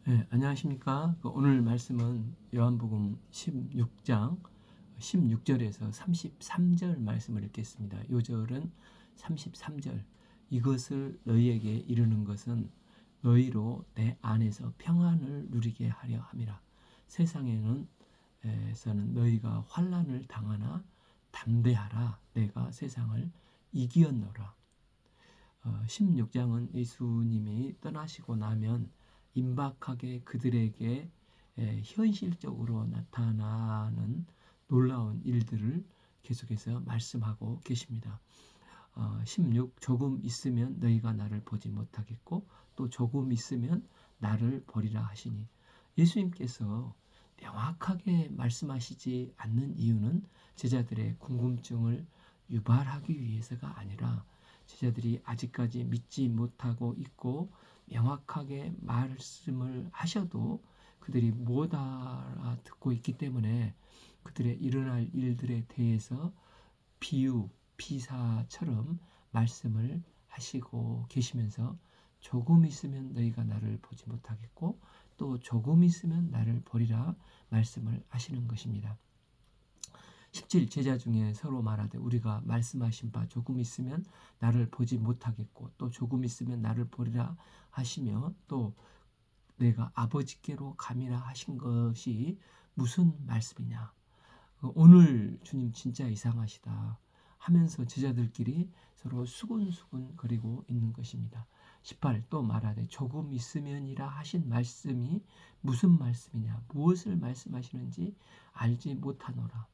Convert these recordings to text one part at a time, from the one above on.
네, 안녕하십니까. 오늘 말씀은 요한복음 16장 16절에서 33절 말씀을 읽겠습니다. 요절은 33절. 이것을 너희에게 이르는 것은 너희로 내 안에서 평안을 누리게 하려 함이라. 세상에는 에서는 너희가 환난을 당하나 담대하라. 내가 세상을 이기었노라. 16장은 예수님이 떠나시고 나면 임박하게 그들에게 현실적으로 나타나는 놀라운 일들을 계속해서 말씀하고 계십니다. 16 조금 있으면 너희가 나를 보지 못하겠고 또 조금 있으면 나를 보리라 하시니, 예수님께서 명확하게 말씀하시지 않는 이유는 제자들의 궁금증을 유발하기 위해서가 아니라 제자들이 아직까지 믿지 못하고 있고 명확하게 말씀을 하셔도 그들이 못 알아듣고 있기 때문에 그들의 일어날 일들에 대해서 비유, 비사처럼 말씀을 하시고 계시면서 조금 있으면 너희가 나를 보지 못하겠고 또 조금 있으면 나를 보리라 말씀을 하시는 것입니다. 17 제자 중에 서로 말하되 우리가 말씀하신 바 조금 있으면 나를 보지 못하겠고 또 조금 있으면 나를 보리라 하시며 또 내가 아버지께로 감이라 하신 것이 무슨 말씀이냐. 오늘 주님 진짜 이상하시다 하면서 제자들끼리 서로 수군수군 거리고 있는 것입니다. 18 또 말하되 조금 있으면이라 하신 말씀이 무슨 말씀이냐, 무엇을 말씀하시는지 알지 못하노라.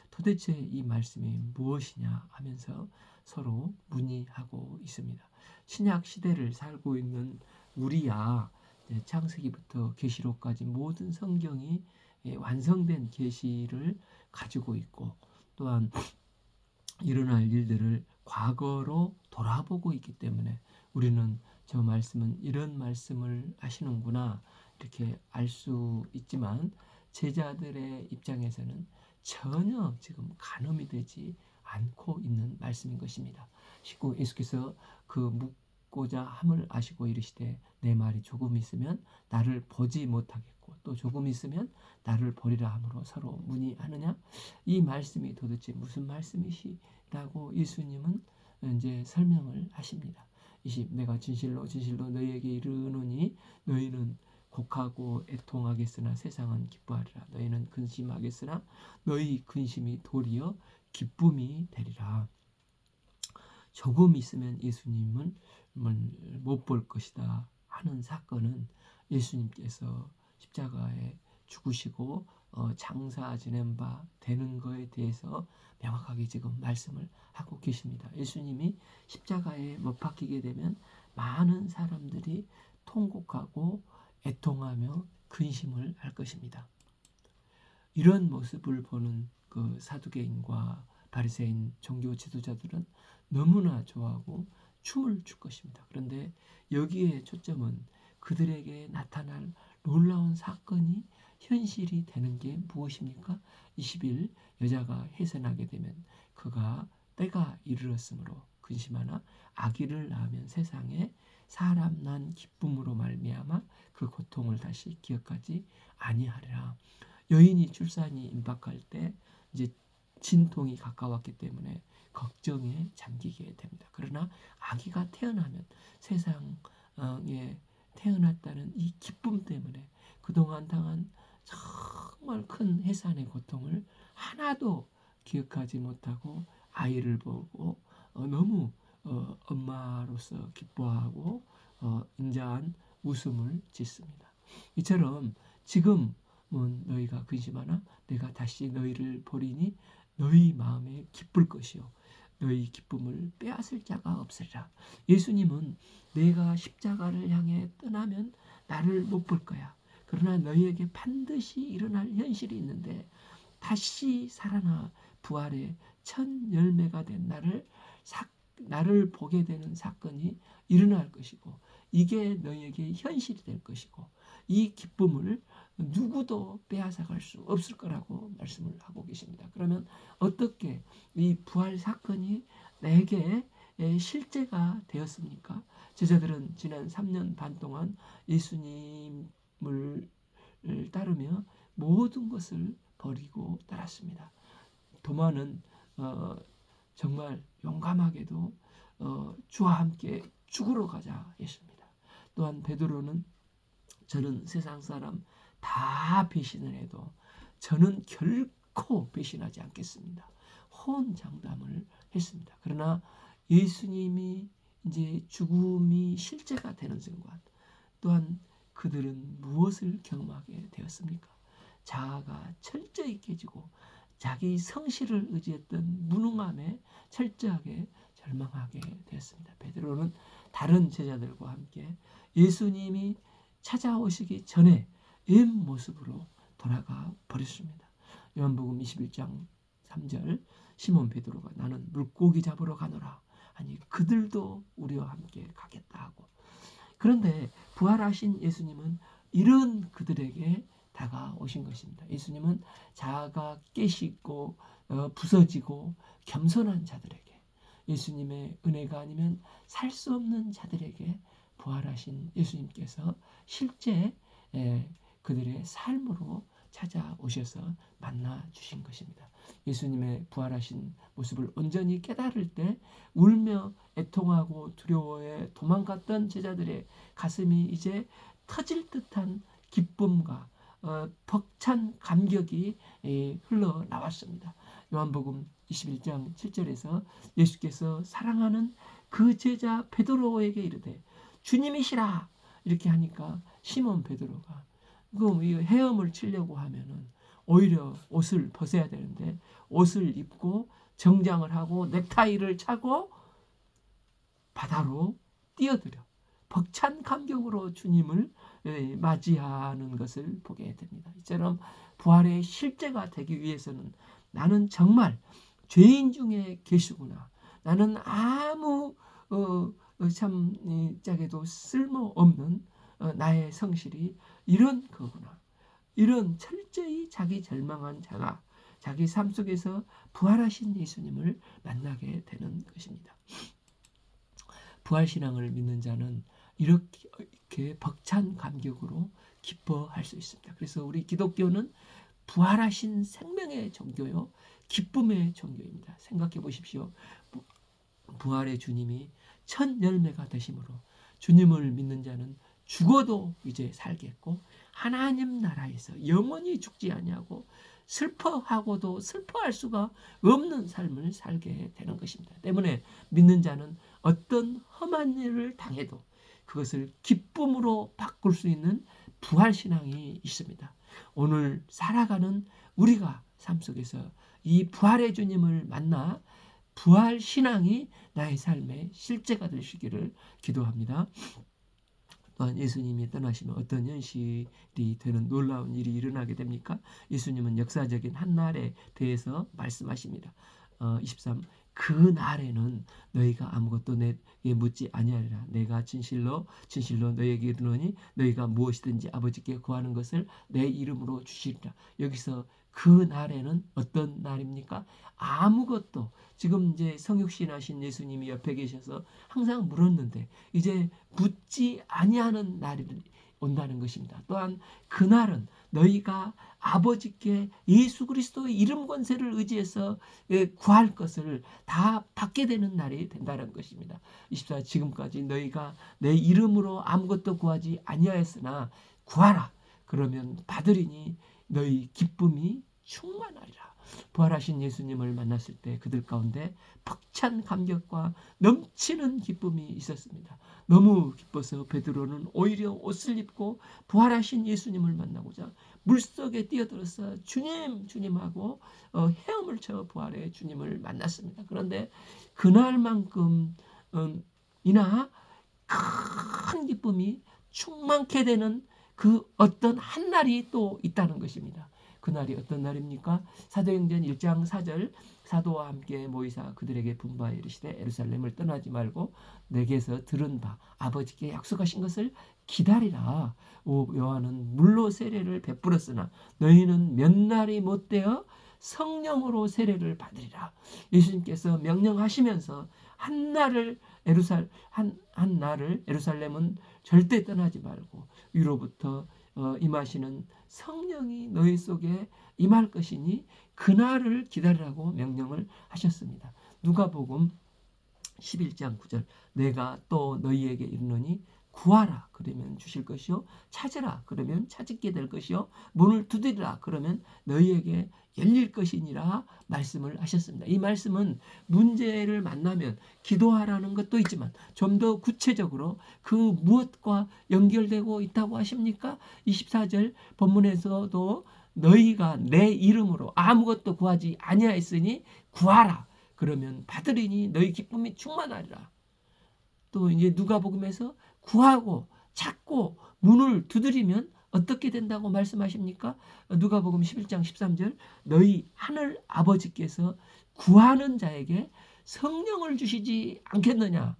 도대체 이 말씀이 무엇이냐 하면서 서로 문의하고 있습니다. 신약 시대를 살고 있는 우리야 창세기부터 계시록까지 모든 성경이 완성된 계시를 가지고 있고 또한 일어날 일들을 과거로 돌아보고 있기 때문에 우리는 저 말씀은 이런 말씀을 하시는구나 이렇게 알 수 있지만, 제자들의 입장에서는 전혀 지금 가늠이 되지 않고 있는 말씀인 것입니다. 19 예수께서 그 묻고자 함을 아시고 이르시되 내 말이 조금 있으면 나를 보지 못하겠고 또 조금 있으면 나를 보리라 함으로 서로 문의하느냐. 이 말씀이 도대체 무슨 말씀이시라고 예수님은 이제 설명을 하십니다. 20 내가 진실로 진실로 너희에게 이르노니 너희는 곡하고 애통하겠으나 세상은 기뻐하리라. 너희는 근심하겠으나 너희 근심이 도리어 기쁨이 되리라. 조금 있으면 예수님은 못 볼 것이다 하는 사건은 예수님께서 십자가에 죽으시고 장사 지낸 바 되는 거에 대해서 명확하게 지금 말씀을 하고 계십니다. 예수님이 십자가에 못 박히게 되면 많은 사람들이 통곡하고 애통하며 근심을 할 것입니다. 이런 모습을 보는 그 사두개인과 바리새인 종교 지도자들은 너무나 좋아하고 춤을 출 것입니다. 그런데 여기에 초점은 그들에게 나타날 놀라운 사건이 현실이 되는 게 무엇입니까? 21 여자가 해산하게 되면 그가 때가 이르렀으므로 근심하나 아기를 낳으면 세상에 사람 난 기쁨으로 말미암아 그 고통을 다시 기억하지 아니하리라. 여인이 출산이 임박할 때 이제 진통이 가까웠기 때문에 걱정에 잠기게 됩니다. 그러나 아기가 태어나면 세상에 태어났다는 이 기쁨 때문에 그동안 당한 정말 큰 해산의 고통을 하나도 기억하지 못하고 아이를 보고 너무 엄마로서 기뻐하고 인자한 웃음을 짓습니다. 이처럼 지금은 너희가 근심하나 내가 다시 너희를 보리니 너희 마음에 기쁠 것이요 너희 기쁨을 빼앗을 자가 없으리라. 예수님은 내가 십자가를 향해 떠나면 나를 못 볼 거야. 그러나 너희에게 반드시 일어날 현실이 있는데 다시 살아나 부활의 첫 열매가 된 나를 보게 되는 사건이 일어날 것이고 이게 너희에게 현실이 될 것이고 이 기쁨을 누구도 빼앗아갈 수 없을 거라고 말씀을 하고 계십니다. 그러면 어떻게 이 부활 사건이 내게 실제가 되었습니까? 제자들은 지난 3년 반 동안 예수님을 따르며 모든 것을 버리고 따랐습니다. 도마는 정말 용감하게도 주와 함께 죽으러 가자 했습니다. 또한 베드로는 저는 세상 사람 다 배신을 해도 저는 결코 배신하지 않겠습니다. 호언장담을 했습니다. 그러나 예수님이 이제 죽음이 실제가 되는 순간 또한 그들은 무엇을 경험하게 되었습니까? 자아가 철저히 깨지고 자기 성실을 의지했던 무능함에 철저하게 절망하게 되었습니다. 베드로는 다른 제자들과 함께 예수님이 찾아오시기 전에 옛 모습으로 돌아가 버렸습니다. 요한복음 21장 3절 시몬 베드로가 나는 물고기 잡으러 가노라 아니 그들도 우리와 함께 가겠다 하고 그런데 부활하신 예수님은 이런 그들에게 다가오신 것입니다. 예수님은 자아가 깨시고 부서지고 겸손한 자들에게 예수님의 은혜가 아니면 살 수 없는 자들에게 부활하신 예수님께서 실제 그들의 삶으로 찾아오셔서 만나 주신 것입니다. 예수님의 부활하신 모습을 온전히 깨달을 때 울며 애통하고 두려워해 도망갔던 제자들의 가슴이 이제 터질 듯한 기쁨과 벅찬 감격이 흘러나왔습니다. 요한복음 21장 7절에서 예수께서 사랑하는 그 제자 베드로에게 이르되 주님이시라 이렇게 하니까 시몬 베드로가 그럼 이 헤엄을 치려고 하면은 오히려 옷을 벗어야 되는데 옷을 입고 정장을 하고 넥타이를 차고 바다로 뛰어들어 벅찬 감격으로 주님을 맞이하는 것을 보게 됩니다. 이처럼 부활의 실제가 되기 위해서는 나는 정말 죄인 중에 계시구나. 나는 아무 참 짝에도 쓸모없는 나의 성실이 이런 거구나. 이런 철저히 자기 절망한 자가 자기 삶 속에서 부활하신 예수님을 만나게 되는 것입니다. 부활신앙을 믿는 자는 이렇게 벅찬 감격으로 기뻐할 수 있습니다. 그래서 우리 기독교는 부활하신 생명의 종교요, 기쁨의 종교입니다. 생각해 보십시오. 부활의 주님이 첫 열매가 되심으로 주님을 믿는 자는 죽어도 이제 살겠고 하나님 나라에서 영원히 죽지 아니하고 슬퍼하고도 슬퍼할 수가 없는 삶을 살게 되는 것입니다. 때문에 믿는 자는 어떤 험한 일을 당해도 그것을 기쁨으로 바꿀 수 있는 부활신앙이 있습니다. 오늘 살아가는 우리가 삶 속에서 이 부활의 주님을 만나 부활신앙이 나의 삶의 실제가 되시기를 기도합니다. 또한 예수님이 떠나시면 어떤 현실이 되는 놀라운 일이 일어나게 됩니까? 예수님은 역사적인 한 날에 대해서 말씀하십니다. 23 그 날에는 너희가 아무것도 내게 묻지 아니하리라. 내가 진실로 너희에게 이르노니 너희가 무엇이든지 아버지께 구하는 것을 내 이름으로 주시리라. 여기서 그 날에는 어떤 날입니까? 아무것도 지금 이제 성육신하신 예수님이 옆에 계셔서 항상 물었는데 이제 묻지 아니하는 날이 온다는 것입니다. 또한 그날은 너희가 아버지께 예수 그리스도의 이름 권세를 의지해서 구할 것을 다 받게 되는 날이 된다는 것입니다. 24 지금까지 너희가 내 이름으로 아무것도 구하지 아니하였으나 구하라. 그러면 받으리니 너희 기쁨이 충만하리라. 부활하신 예수님을 만났을 때 그들 가운데 벅찬 감격과 넘치는 기쁨이 있었습니다. 너무 기뻐서 베드로는 오히려 옷을 입고 부활하신 예수님을 만나고자 물속에 뛰어들어서 주님하고 헤엄을 쳐 부활의 주님을 만났습니다. 그런데 그날만큼이나 큰 기쁨이 충만케 되는 그 어떤 한 날이 또 있다는 것입니다. 그날이 어떤 날입니까? 사도행전 1장 4절 사도와 함께 모이사 그들에게 분바에 이르시되 예루살렘을 떠나지 말고 내게서 들은 바 아버지께 약속하신 것을 기다리라. 요한은 물로 세례를 베풀었으나 너희는 몇 날이 못되어 성령으로 세례를 받으리라. 예수님께서 명령하시면서 한 날을 예루살렘은 절대 떠나지 말고 위로부터 임하시는 성령이 너희 속에 임할 것이니 그날을 기다리라고 명령을 하셨습니다. 누가복음 11장 9절 내가 또 너희에게 이르노니 구하라 그러면 주실 것이요 찾으라 그러면 찾게 될 것이요 문을 두드리라 그러면 너희에게 열릴 것이니라 말씀을 하셨습니다. 이 말씀은 문제를 만나면 기도하라는 것도 있지만 좀 더 구체적으로 그 무엇과 연결되고 있다고 하십니까? 24절 본문에서도 너희가 내 이름으로 아무것도 구하지 아니하였으니 구하라 그러면 받으리니 너희 기쁨이 충만하리라. 또 이제 누가복음에서 구하고 찾고 문을 두드리면 어떻게 된다고 말씀하십니까? 누가복음 11장 13절 너희 하늘 아버지께서 구하는 자에게 성령을 주시지 않겠느냐.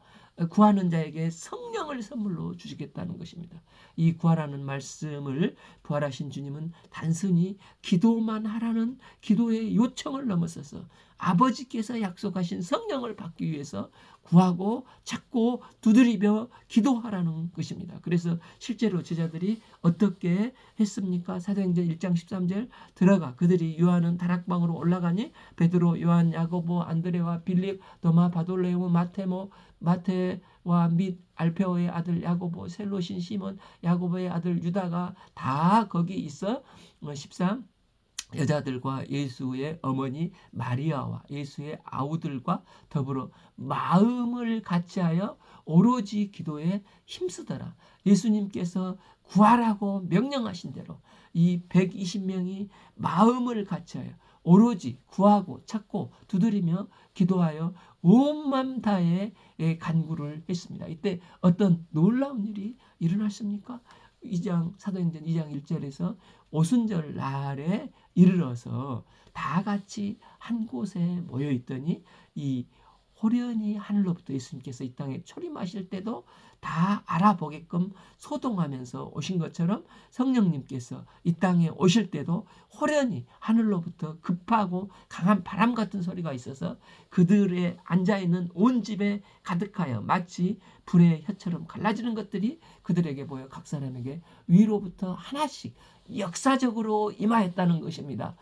구하는 자에게 성령을 선물로 주시겠다는 것입니다. 이 구하라는 말씀을 부활하신 주님은 단순히 기도만 하라는 기도의 요청을 넘어서서 아버지께서 약속하신 성령을 받기 위해서 구하고 찾고 두드리며 기도하라는 것입니다. 그래서 실제로 제자들이 어떻게 했습니까? 사도행전 1장 13절 들어가 그들이 요한은 다락방으로 올라가니 베드로, 요한, 야고보, 안드레와 빌립, 도마, 바돌레오, 마테와 및 알페오의 아들 야고보, 셀로신 시몬, 야고보의 아들 유다가 다 거기 있어 13 여자들과 예수의 어머니 마리아와 예수의 아우들과 더불어 마음을 같이하여 오로지 기도에 힘쓰더라. 예수님께서 구하라고 명령하신 대로 이 120명이 마음을 같이하여 오로지 구하고 찾고 두드리며 기도하여 온 맘 다해 간구를 했습니다. 이때 어떤 놀라운 일이 일어났습니까? 사도행전 2장 1절에서 오순절 날에 이르러서 다 같이 한 곳에 모여 있더니 이 호련히 하늘로부터 예수님께서 이 땅에 초림하실 때도 다 알아보게끔 소동하면서 오신 것처럼 성령님께서 이 땅에 오실 때도 호련히 하늘로부터 급하고 강한 바람 같은 소리가 있어서 그들의 앉아있는 온 집에 가득하여 마치 불의 혀처럼 갈라지는 것들이 그들에게 보여 각 사람에게 위로부터 하나씩 역사적으로 임하였다는 것입니다.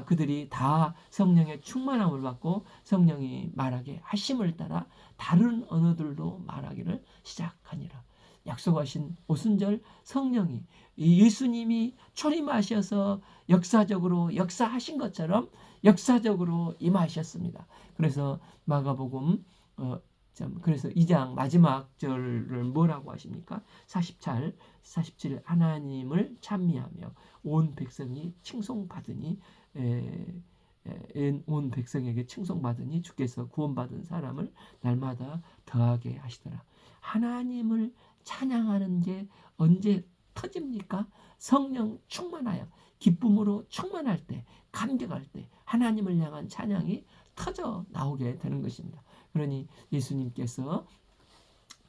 그들이 다 성령의 충만함을 받고 성령이 말하게 하심을 따라 다른 언어들도 말하기를 시작하니라. 약속하신 오순절 성령이 예수님이 초림하셔서 역사적으로 역사하신 것처럼 역사적으로 임하셨습니다. 그래서 마가복음 그래서 2장 마지막 절을 뭐라고 하십니까? 47 하나님을 찬미하며 온 백성이 칭송받으니 온 백성에게 칭송받으니 주께서 구원받은 사람을 날마다 더하게 하시더라. 하나님을 찬양하는 게 언제 터집니까? 성령 충만하여 기쁨으로 충만할 때 감격할 때 하나님을 향한 찬양이 터져 나오게 되는 것입니다. 그러니 예수님께서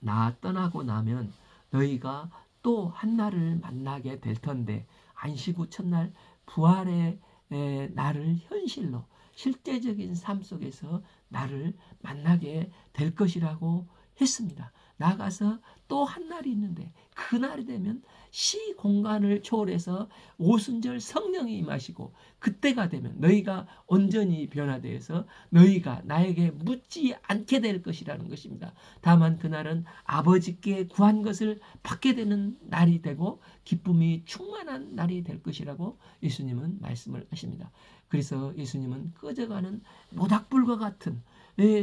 나 떠나고 나면 너희가 또 한 날을 만나게 될 텐데 안식 후 첫날 부활의 나를 현실로 실제적인 삶 속에서 나를 만나게 될 것이라고 했습니다. 나가서 또 한 날이 있는데 그 날이 되면 시 공간을 초월해서 오순절 성령이 임하시고 그때가 되면 너희가 온전히 변화되어서 너희가 나에게 묻지 않게 될 것이라는 것입니다. 다만 그날은 아버지께 구한 것을 받게 되는 날이 되고 기쁨이 충만한 날이 될 것이라고 예수님은 말씀을 하십니다. 그래서 예수님은 꺼져가는 모닥불과 같은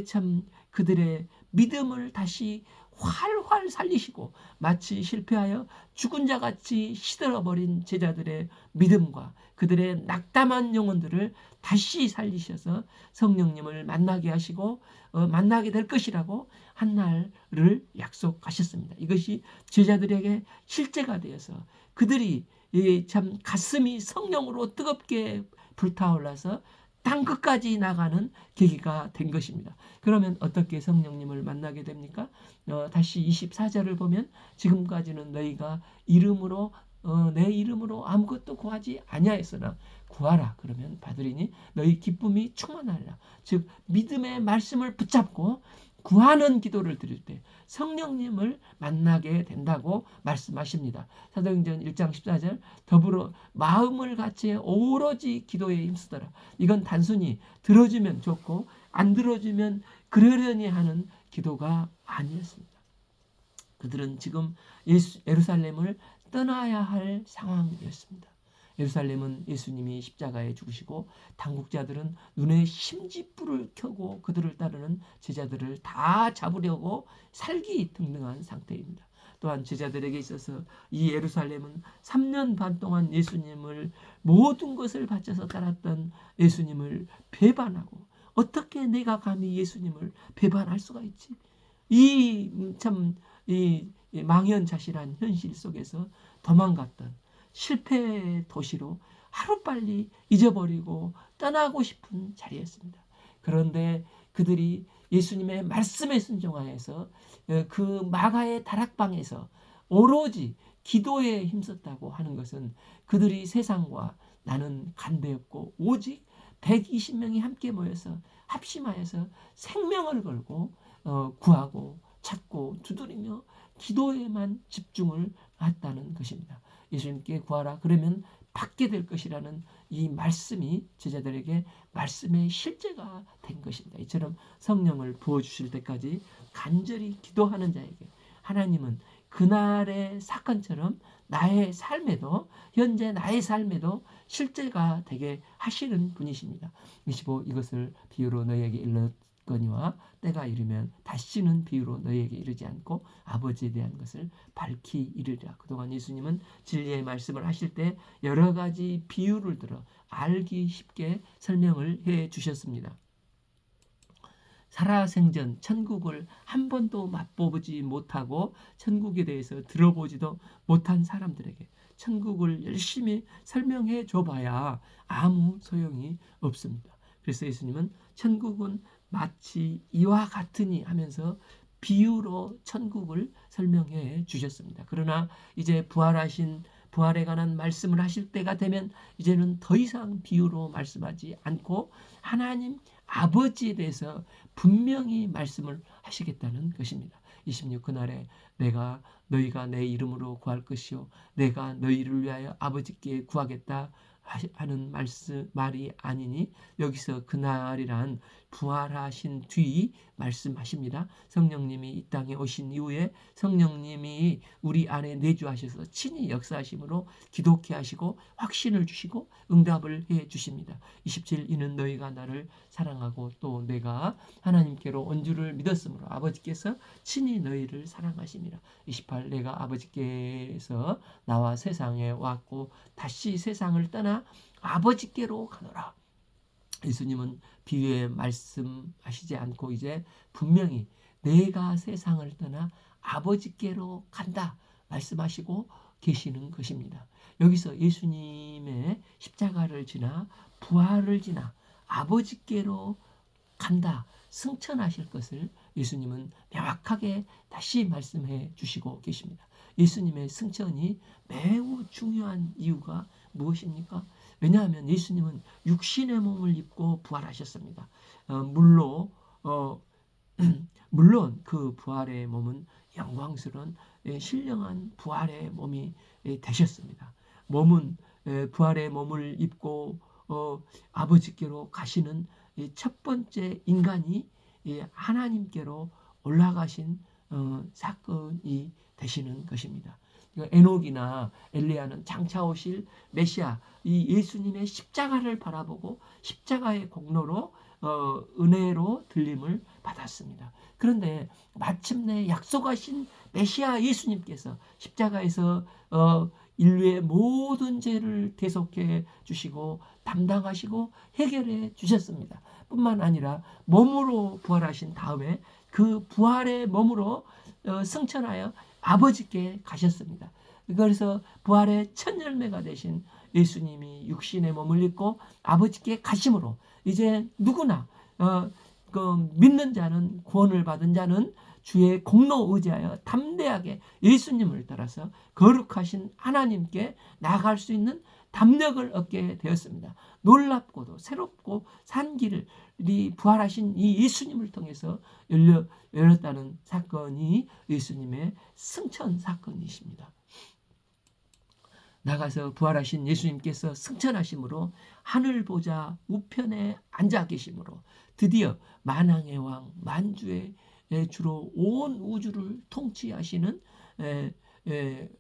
참 그들의 믿음을 다시 활활 살리시고 마치 실패하여 죽은 자같이 시들어버린 제자들의 믿음과 그들의 낙담한 영혼들을 다시 살리셔서 성령님을 만나게 하시고 만나게 될 것이라고 한 날을 약속하셨습니다. 이것이 제자들에게 실제가 되어서 그들이 참 가슴이 성령으로 뜨겁게 불타올라서 땅 끝까지 나가는 계기가 된 것입니다. 그러면 어떻게 성령님을 만나게 됩니까? 다시 24절을 보면 지금까지는 너희가 내 이름으로 아무것도 구하지 아니하였으나 구하라 그러면 받으리니 너희 기쁨이 충만하리라. 즉 믿음의 말씀을 붙잡고 구하는 기도를 드릴 때 성령님을 만나게 된다고 말씀하십니다. 사도행전 1장 14절 더불어 마음을 같이 오로지 기도에 힘쓰더라. 이건 단순히 들어주면 좋고 안 들어주면 그러려니 하는 기도가 아니었습니다. 그들은 지금 예루살렘을 떠나야 할 상황이었습니다. 예루살렘은 예수님이 십자가에 죽으시고 당국자들은 눈에 심지불을 켜고 그들을 따르는 제자들을 다 잡으려고 살기등등한 상태입니다. 또한 제자들에게 있어서 이 예루살렘은 3년 반 동안 예수님을 모든 것을 바쳐서 따랐던 예수님을 배반하고 어떻게 내가 감히 예수님을 배반할 수가 있지? 이 망연자실한 현실 속에서 도망갔던 실패의 도시로 하루빨리 잊어버리고 떠나고 싶은 자리였습니다. 그런데 그들이 예수님의 말씀에 순종하여서 그 마가의 다락방에서 오로지 기도에 힘썼다고 하는 것은 그들이 세상과 나는 간대였고 오직 120명이 함께 모여서 합심하여서 생명을 걸고 구하고 찾고 두드리며 기도에만 집중을 했다는 것입니다. 예수님께 구하라 그러면 받게 될 것이라는 이 말씀이 제자들에게 말씀의 실제가 된 것입니다. 이처럼 성령을 부어주실 때까지 간절히 기도하는 자에게 하나님은 그날의 사건처럼 나의 삶에도 현재 나의 삶에도 실제가 되게 하시는 분이십니다. 25 이것을 비유로 너희에게 일렀거니와 때가 이르면 다시는 비유로 너희에게 이르지 않고 아버지에 대한 것을 밝히 이르리라. 그동안 예수님은 진리의 말씀을 하실 때 여러 가지 비유를 들어 알기 쉽게 설명을 해 주셨습니다. 살아생전 천국을 한 번도 맛보지 못하고 천국에 대해서 들어보지도 못한 사람들에게 천국을 열심히 설명해 줘봐야 아무 소용이 없습니다. 그래서 예수님은 천국은 마치 이와 같으니 하면서 비유로 천국을 설명해 주셨습니다. 그러나 이제 부활에 관한 말씀을 하실 때가 되면 이제는 더 이상 비유로 말씀하지 않고 하나님 아버지에 대해서 분명히 말씀을 하시겠다는 것입니다. 26 그날에 너희가 내 이름으로 구할 것이요 내가 너희를 위하여 아버지께 구하겠다 하는 말이 아니니 여기서 그날이란 부활하신 뒤 말씀하십니다. 성령님이 이 땅에 오신 이후에 성령님이 우리 안에 내주하셔서 친히 역사하심으로 기독케 하시고 확신을 주시고 응답을 해 주십니다. 27 이는 너희가 나를 사랑하고 또 내가 하나님께로 온 줄을 믿었으므로 아버지께서 친히 너희를 사랑하심이라. 28 내가 아버지께서 나와 세상에 왔고 다시 세상을 떠나 아버지께로 가노라. 예수님은 비유에 말씀하시지 않고 이제 분명히 내가 세상을 떠나 아버지께로 간다 말씀하시고 계시는 것입니다. 여기서 예수님의 십자가를 지나 부활을 지나 아버지께로 간다 승천하실 것을 예수님은 명확하게 다시 말씀해 주시고 계십니다. 예수님의 승천이 매우 중요한 이유가 무엇입니까? 왜냐하면 예수님은 육신의 몸을 입고 부활하셨습니다. 물론 그 부활의 몸은 영광스러운 신령한 부활의 몸이 되셨습니다. 부활의 몸을 입고 아버지께로 가시는 첫 번째 인간이 하나님께로 올라가신 사건이 되시는 것입니다. 에녹이나 엘리야는 장차 오실 메시아 이 예수님의 십자가를 바라보고 십자가의 공로로 은혜로 들림을 받았습니다. 그런데 마침내 약속하신 메시아 예수님께서 십자가에서 인류의 모든 죄를 대속해 주시고 담당하시고 해결해 주셨습니다. 뿐만 아니라 몸으로 부활하신 다음에 그 부활의 몸으로 승천하여 아버지께 가셨습니다. 그래서 부활의 첫 열매가 되신 예수님이 육신의 몸을 입고 아버지께 가심으로 이제 누구나 믿는 자는 구원을 받은 자는 주의 공로 의지하여 담대하게 예수님을 따라서 거룩하신 하나님께 나아갈 수 있는 담력을 얻게 되었습니다. 놀랍고도 새롭고 산 길이 부활하신 이 예수님을 통해서 열렸다는 사건이 예수님의 승천 사건이십니다. 나가서 부활하신 예수님께서 승천하심으로 하늘 보좌 우편에 앉아 계심으로 드디어 만왕의 왕 만주의 주로 온 우주를 통치하시는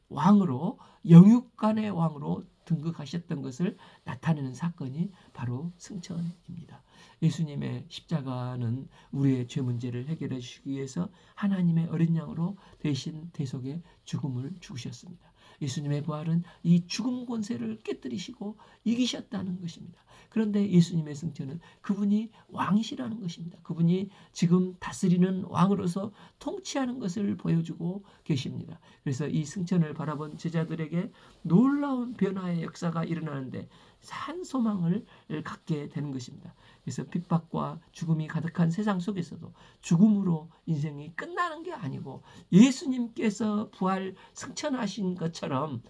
왕으로 영육간의 왕으로 등극하셨던 것을 나타내는 사건이 바로 승천입니다. 예수님의 십자가는 우리의 죄 문제를 해결해 주시기 위해서 하나님의 어린 양으로 대신 대속의 죽음을 죽으셨습니다. 예수님의 부활은 이 죽음 권세를 깨뜨리시고 이기셨다는 것입니다. 그런데 예수님의 승천은 그분이 왕이시라는 것입니다. 그분이 지금 다스리는 왕으로서 통치하는 것을 보여주고 계십니다. 그래서 이 승천을 바라본 제자들에게 놀라운 변화의 역사가 일어나는데 산 소망을 갖게 되는 것입니다. 그래서 핍박과 죽음이 가득한 세상 속에서도 죽음으로 인생이 끝나는 게 아니고 예수님께서 부활 승천하신 것처럼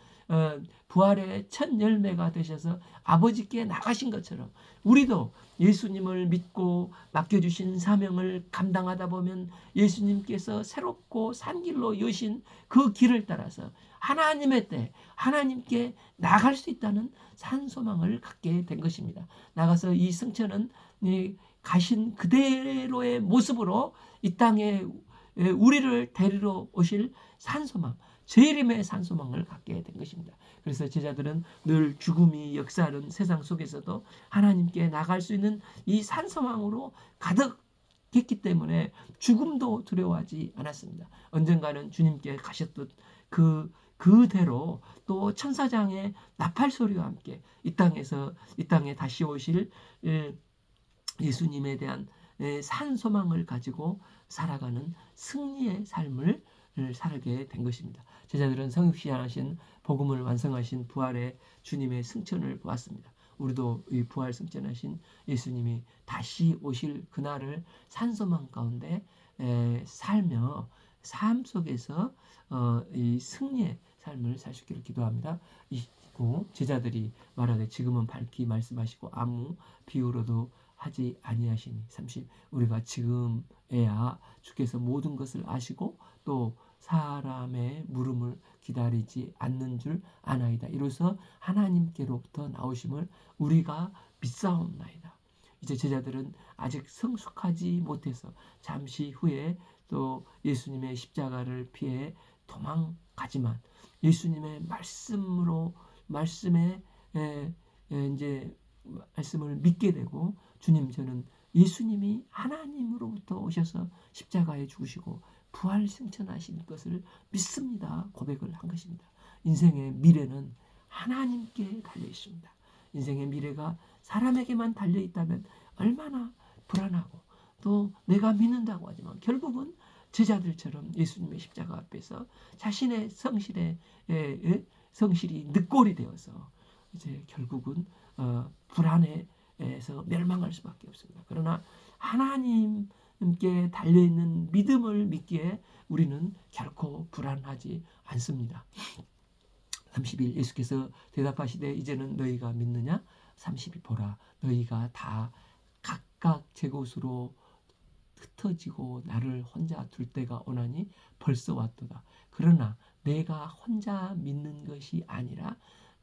부활의 첫 열매가 되셔서 아버지께 나가신 것처럼 우리도 예수님을 믿고 맡겨주신 사명을 감당하다 보면 예수님께서 새롭고 산 길로 여신 그 길을 따라서 하나님의 때 하나님께 나갈 수 있다는 산 소망을 갖게 된 것입니다. 나가서 이 승천은 가신 그대로의 모습으로 이 땅에 우리를 데리러 오실 산소망, 재림의 산소망을 갖게 된 것입니다. 그래서 제자들은 늘 죽음이 역사하는 세상 속에서도 하나님께 나갈 수 있는 이 산소망으로 가득했기 때문에 죽음도 두려워하지 않았습니다. 언젠가는 주님께 가셨던 그대로 또 천사장의 나팔 소리와 함께 이 땅에 다시 오실 예수님에 대한 산 소망을 가지고 살아가는 승리의 삶을 살게 된 것입니다. 제자들은 성육신하신 복음을 완성하신 부활의 주님의 승천을 보았습니다. 우리도 이 부활 승천하신 예수님이 다시 오실 그날을 산소망 가운데 살며 삶 속에서 이 승리의 삶을 살 수 있기를 기도합니다. 제자들이 말하되 지금은 밝히 말씀하시고 아무 비유로도 하지 아니하시니 30 우리가 지금에야 주께서 모든 것을 아시고 또 사람의 물음을 기다리지 않는 줄 아나이다. 이로써 하나님께로부터 나오심을 우리가 믿사옵나이다. 이제 제자들은 아직 성숙하지 못해서 잠시 후에 또 예수님의 십자가를 피해 도망가지만 예수님의 말씀에 이제 말씀을 믿게 되고 주님 저는 예수님이 하나님으로부터 오셔서 십자가에 죽으시고 부활 승천하신 것을 믿습니다. 고백을 한 것입니다. 인생의 미래는 하나님께 달려 있습니다. 인생의 미래가 사람에게만 달려 있다면 얼마나 불안하고 또 내가 믿는다고 하지만 결국은 제자들처럼 예수님의 십자가 앞에서 자신의 성실이 늑골이 되어서 이제 결국은 불안해서 멸망할 수밖에 없습니다. 그러나 하나님께 달려있는 믿음을 믿기에 우리는 결코 불안하지 않습니다. 30일 예수께서 대답하시되 이제는 너희가 믿느냐? 30일 보라 너희가 다 각각 제 곳으로 흩어지고 나를 혼자 둘 때가 오나니 벌써 왔도다. 그러나 내가 혼자 믿는 것이 아니라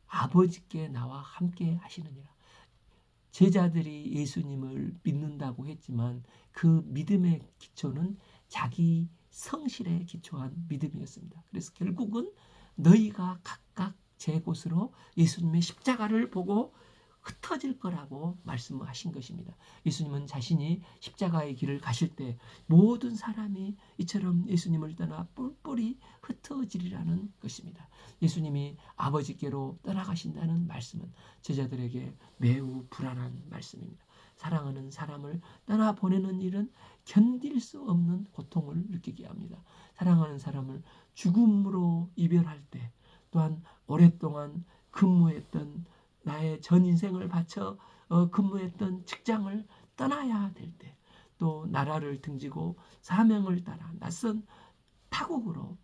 아버지께 나와 함께 하시느니라. 제자들이 예수님을 믿는다고 했지만 그 믿음의 기초는 자기 성실에 기초한 믿음이었습니다. 그래서 결국은 너희가 각각 제 곳으로 예수님의 십자가를 보고 흩어질 거라고 말씀하신 것입니다. 예수님은 자신이 십자가의 길을 가실 때 모든 사람이 이처럼 예수님을 떠나 뿔뿔이 흩어지리라는 것입니다. 예수님이 아버지께로 떠나가신다는 말씀은 제자들에게 매우 불안한 말씀입니다. 사랑하는 사람을 떠나보내는 일은 견딜 수 없는 고통을 느끼게 합니다. 사랑하는 사람을 죽음으로 이별할 때 또한 오랫동안 근무했던 나의 전 인생을 바쳐 근무했던 직장을 떠나야 될 때 또 나라를 등지고 사명을 따라 낯선 타국으로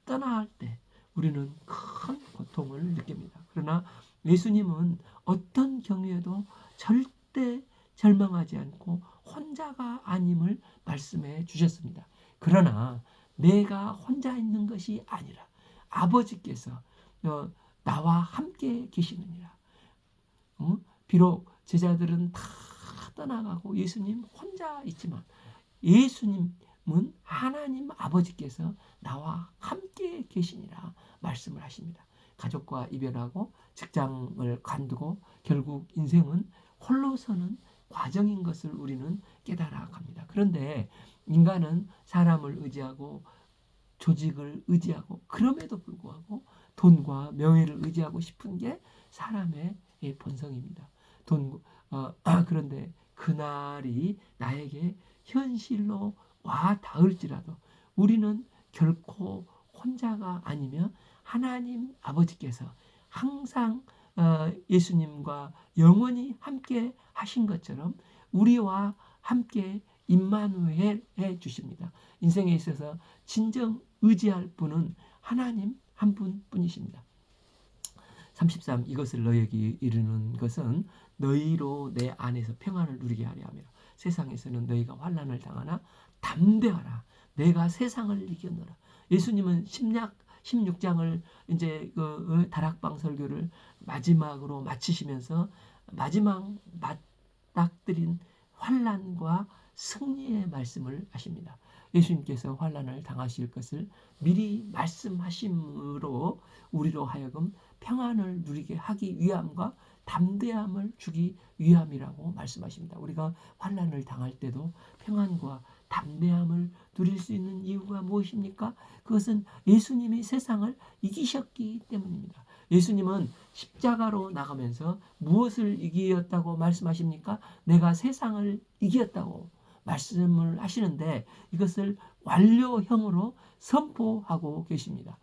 떠나갈 때 우리는 큰 고통을 느낍니다. 그러나 예수님은 어떤 경우에도 절대 절망하지 않고 혼자가 아님을 말씀해 주셨습니다. 그러나 내가 혼자 있는 것이 아니라 아버지께서 나와 함께 계시느니라. 비록 제자들은 다 떠나가고 예수님 혼자 있지만 예수님은 하나님 아버지께서 나와 함께 계시니라 말씀을 하십니다. 가족과 이별하고 직장을 관두고 결국 인생은 홀로서는 과정인 것을 우리는 깨달아 갑니다. 그런데 인간은 사람을 의지하고 조직을 의지하고 그럼에도 불구하고 돈과 명예를 의지하고 싶은 게 사람의 본성입니다. 그런데 그날이 나에게 현실로 와 닿을지라도 우리는 결코 혼자가 아니며 하나님 아버지께서 항상 예수님과 영원히 함께 하신 것처럼 우리와 함께 임마누엘 해 주십니다. 인생에 있어서 진정 의지할 분은 하나님 한 분뿐이십니다. 33 이것을 너희에게 이르는 것은 너희로 내 안에서 평안을 누리게 하려 함이라. 세상에서는 너희가 환난을 당하나 담대하라. 내가 세상을 이겼노라. 예수님은 16장을 이제 다락방 설교를 마지막으로 마치시면서 마지막 맞닥뜨린 환난과 승리의 말씀을 하십니다. 예수님께서 환난을 당하실 것을 미리 말씀하심으로 우리로 하여금 평안을 누리게 하기 위함과 담대함을 주기 위함이라고 말씀하십니다. 우리가 환난을 당할 때도 평안과 담대함을 누릴 수 있는 이유가 무엇입니까? 그것은 예수님이 세상을 이기셨기 때문입니다. 예수님은 십자가로 나가면서 무엇을 이기었다고 말씀하십니까? 내가 세상을 이겼다고 말씀을 하시는데 이것을 완료형으로 선포하고 계십니다.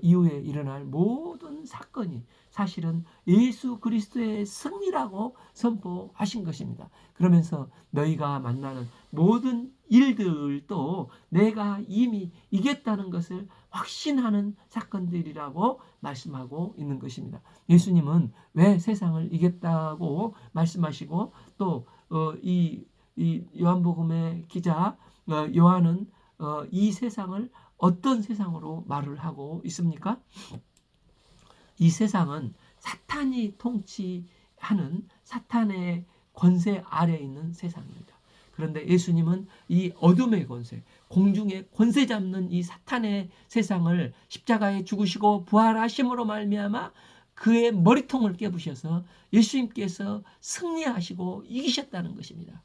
이후에 일어날 모든 사건이 사실은 예수 그리스도의 승리라고 선포하신 것입니다. 그러면서 너희가 만나는 모든 일들도 내가 이미 이겼다는 것을 확신하는 사건들이라고 말씀하고 있는 것입니다. 예수님은 왜 세상을 이겼다고 말씀하시고 또 이 요한복음의 기자 요한은 이 세상을 어떤 세상으로 말을 하고 있습니까? 이 세상은 사탄이 통치하는 사탄의 권세 아래에 있는 세상입니다. 그런데 예수님은 이 어둠의 권세, 공중의 권세 잡는 이 사탄의 세상을 십자가에 죽으시고 부활하심으로 말미암아 그의 머리통을 깨부셔서 예수님께서 승리하시고 이기셨다는 것입니다.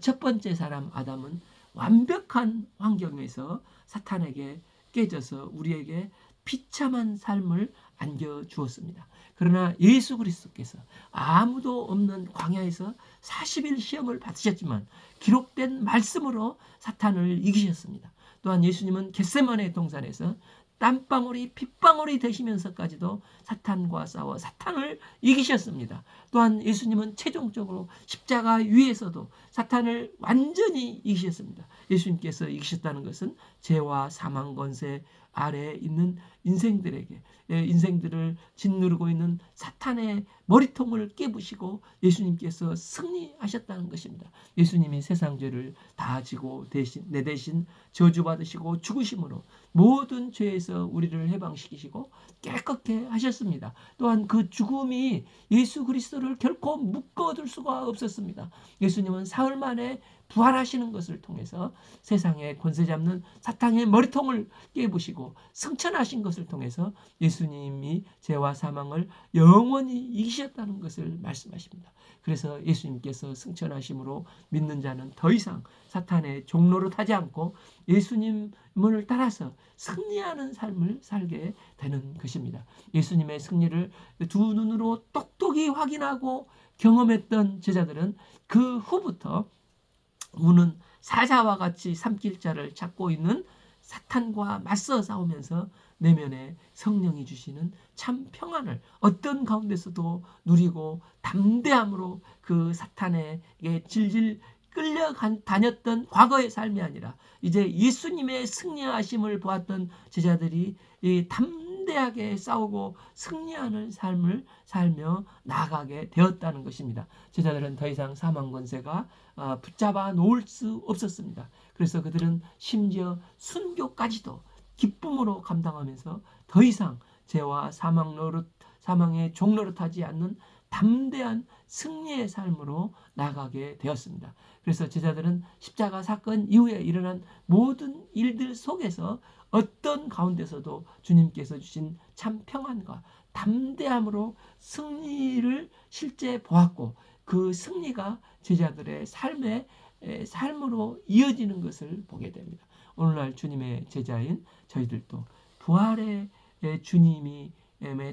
첫 번째 사람 아담은 완벽한 환경에서 사탄에게 깨져서 우리에게 비참한 삶을 안겨주었습니다. 그러나 예수 그리스도께서 아무도 없는 광야에서 40일 시험을 받으셨지만 기록된 말씀으로 사탄을 이기셨습니다. 또한 예수님은 겟세마네 동산에서 땀방울이 핏방울이 되시면서까지도 사탄과 싸워 사탄을 이기셨습니다. 또한 예수님은 최종적으로 십자가 위에서도 사탄을 완전히 이기셨습니다. 예수님께서 이기셨다는 것은 죄와 사망 권세 아래에 있는 인생들에게 인생들을 짓누르고 있는 사탄의 머리통을 깨부시고 예수님께서 승리하셨다는 것입니다. 예수님이 세상 죄를 다 지고 내 대신 저주받으시고 죽으심으로 모든 죄에서 우리를 해방시키시고 깨끗게 하셨습니다. 또한 그 죽음이 예수 그리스도를 결코 묶어둘 수가 없었습니다. 예수님은 사흘 만에 부활하시는 것을 통해서 세상에 권세 잡는 사탄의 머리통을 깨부시고 승천하신 것을 통해서 예수님이 죄와 사망을 영원히 이기셨다는 것을 말씀하십니다. 그래서 예수님께서 승천하심으로 믿는 자는 더 이상 사탄의 종로로 타지 않고 예수님을 따라서 승리하는 삶을 살게 되는 것입니다. 예수님의 승리를 두 눈으로 똑똑히 확인하고 경험했던 제자들은 그 후부터 우는 사자와 같이 삼킬 자를 찾고 있는 사탄과 맞서 싸우면서 내면에 성령이 주시는 참 평안을 어떤 가운데서도 누리고 담대함으로 그 사탄에게 질질 다녔던 과거의 삶이 아니라 이제 예수님의 승리하심을 보았던 제자들이 이 담대하게 싸우고 승리하는 삶을 살며 나아가게 되었다는 것입니다. 제자들은 더 이상 사망 권세가 붙잡아 놓을 수 없었습니다. 그래서 그들은 심지어 순교까지도 기쁨으로 감당하면서 더 이상 죄와 사망의 종노릇하지 않는 담대한 승리의 삶으로 나가게 되었습니다. 그래서 제자들은 십자가 사건 이후에 일어난 모든 일들 속에서 어떤 가운데서도 주님께서 주신 참 평안과 담대함으로 승리를 실제 보았고 그 승리가 제자들의 삶으로 이어지는 것을 보게 됩니다. 오늘날 주님의 제자인 저희들도 부활의 주님의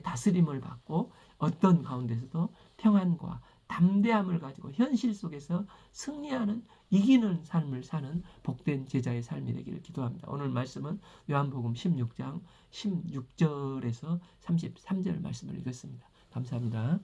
다스림을 받고 어떤 가운데서도 평안과 담대함을 가지고 현실 속에서 승리하는 이기는 삶을 사는 복된 제자의 삶이 되기를 기도합니다. 오늘 말씀은 요한복음 16장 16절에서 33절 말씀을 읽었습니다. 감사합니다.